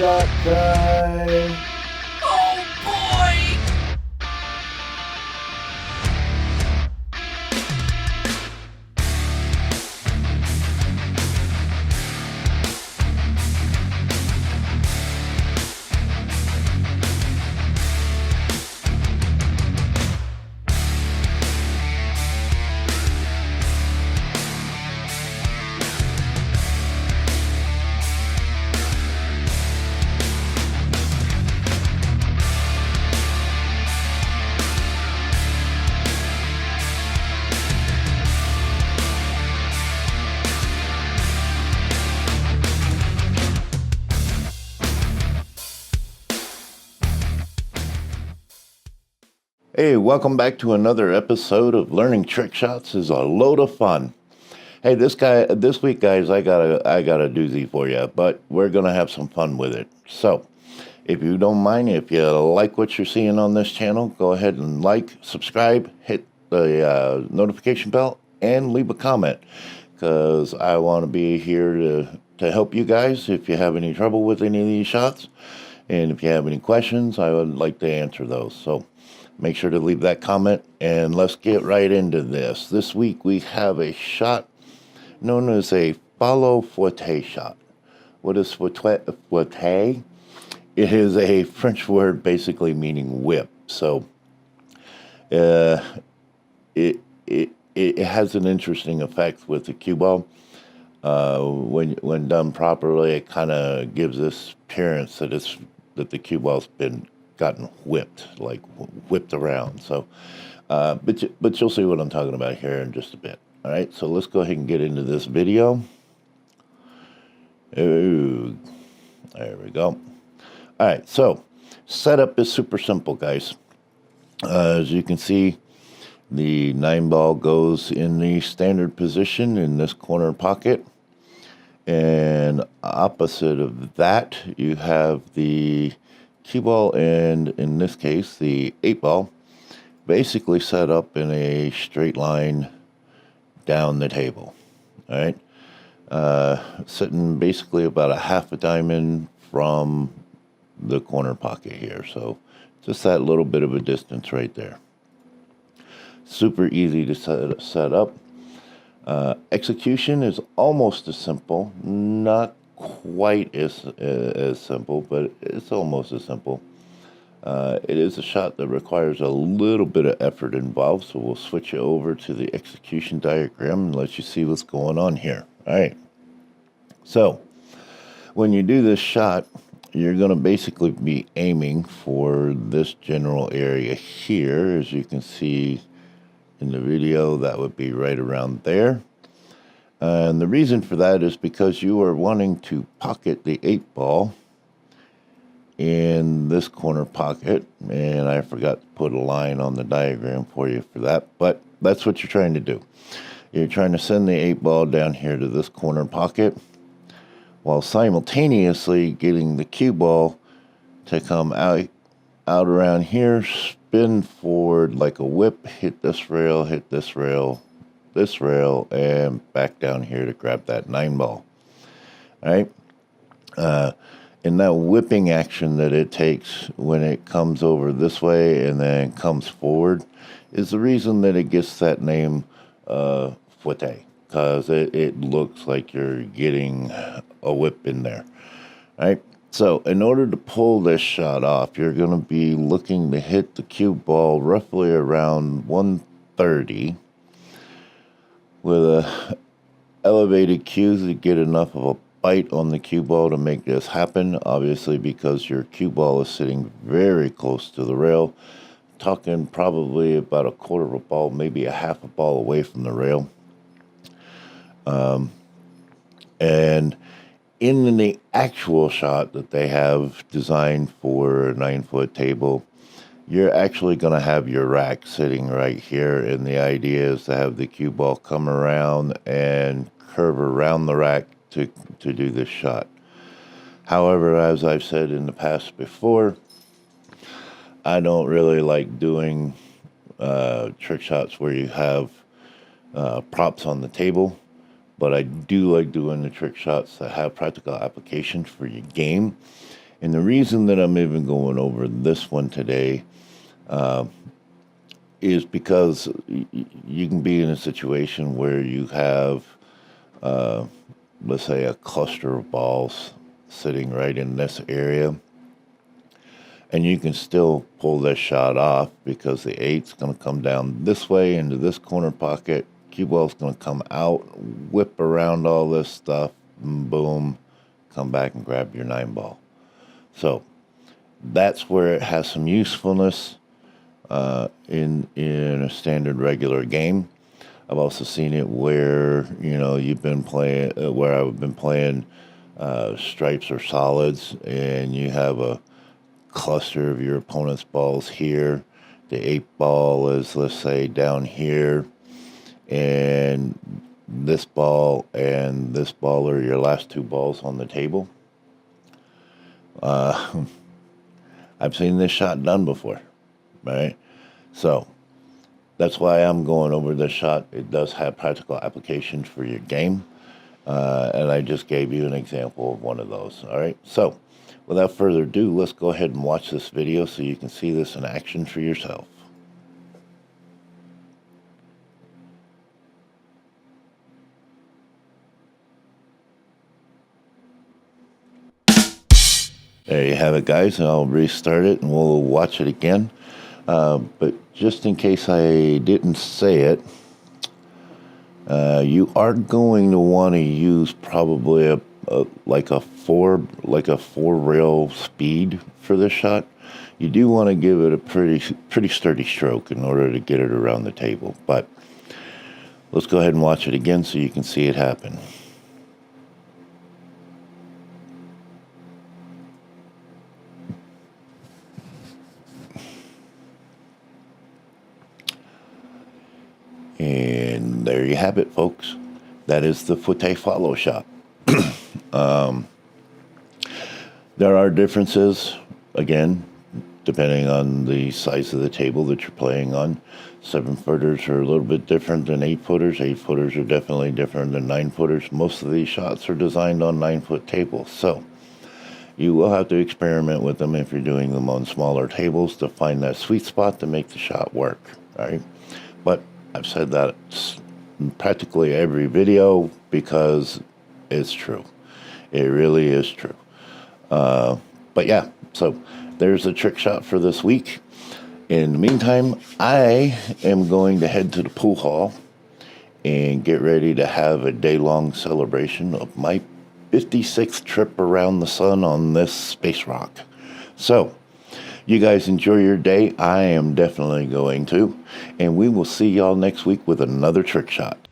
shot time. Oh boy! Hey, welcome back to another episode of Learning Trick Shots is a load of fun. Hey, this week, guys, I got a doozy for you, but we're gonna have some fun with it. So, if you don't mind, if you like what you're seeing on this channel, go ahead and like, subscribe, hit the notification bell, and leave a comment, because I want to be here to help you guys if you have any trouble with any of these shots, and if you have any questions, I would like to answer those. So. Make sure to leave that comment, and let's get right into this. This week we have a shot known as a Fouetté shot. What is Fouetté? It is a French word basically meaning whip. So it has an interesting effect with the cue ball. When done properly, it kind of gives this appearance that the cue ball's been gotten whipped around. So, but you'll see what I'm talking about here in just a bit. All right, so let's go ahead and get into this video. Ooh, there we go. All right, so setup is super simple, guys. As you can see, the 9-ball goes in the standard position in this corner pocket. And opposite of that, you have the cue ball and, in this case, the 8-ball, basically set up in a straight line down the table. All right, sitting basically about a half a diamond from the corner pocket here. So just that little bit of a distance right there. Super easy to set up. Execution is almost as simple, not quite as simple, but it's almost as simple. It is a shot that requires a little bit of effort involved, so we'll switch you over to the execution diagram and let you see what's going on here. All right. So when you do this shot, you're going to basically be aiming for this general area here. As you can see in the video, that would be right around there. And the reason for that is because you are wanting to pocket the 8-ball in this corner pocket. And I forgot to put a line on the diagram for you for that, but that's what you're trying to do. You're trying to send the 8-ball down here to this corner pocket while simultaneously getting the cue ball to come out around here, spin forward like a whip, hit this rail, this rail, and back down here to grab that 9-ball. All right. And that whipping action that it takes when it comes over this way and then comes forward is the reason that it gets that name, Fouetté, because it looks like you're getting a whip in there. All right. So in order to pull this shot off, you're going to be looking to hit the cue ball roughly around 130 with a elevated cue to get enough of a bite on the cue ball to make this happen. Obviously, because your cue ball is sitting very close to the rail, talking probably about a quarter of a ball, maybe a half a ball away from the rail. And in the actual shot that they have designed for a 9-foot table, you're actually going to have your rack sitting right here, and the idea is to have the cue ball come around and curve around the rack to do this shot. However, as I've said in the past before, I don't really like doing trick shots where you have props on the table, but I do like doing the trick shots that have practical application for your game. And the reason that I'm even going over this one today is because you can be in a situation where you have, let's say, a cluster of balls sitting right in this area, and you can still pull this shot off because the 8's going to come down this way into this corner pocket. Cue ball's going to come out, whip around all this stuff, and boom, come back and grab your 9 ball. So that's where it has some usefulness in a standard regular game. I've also seen it where you've been playing where I've been playing stripes or solids, and you have a cluster of your opponent's balls here. The 8 ball is, let's say, down here, and this ball and this ball are your last 2 balls on the table. I've seen this shot done before, right? So that's why I'm going over this shot. It does have practical applications for your game, and I just gave you an example of one of those. All right, so without further ado, let's go ahead and watch this video so you can see this in action for yourself. There you have it, guys, and I'll restart it and we'll watch it again. But just in case I didn't say it, you are going to want to use probably like a four rail speed for this shot. You do want to give it a pretty sturdy stroke in order to get it around the table. But let's go ahead and watch it again so you can see it happen. And there you have it, folks. That is the Fouetté follow shot. There are differences, again, depending on the size of the table that you're playing on. 7-footers are a little bit different than 8-footers. 8-footers are definitely different than 9-footers. Most of these shots are designed on 9-foot tables. So you will have to experiment with them if you're doing them on smaller tables to find that sweet spot to make the shot work. All right, but I've said that in practically every video because it's true. It really is true. But yeah, so there's a trick shot for this week. In the meantime, I am going to head to the pool hall and get ready to have a day-long celebration of my 56th trip around the sun on this space rock. So you guys enjoy your day. I am definitely going to. And we will see y'all next week with another trick shot.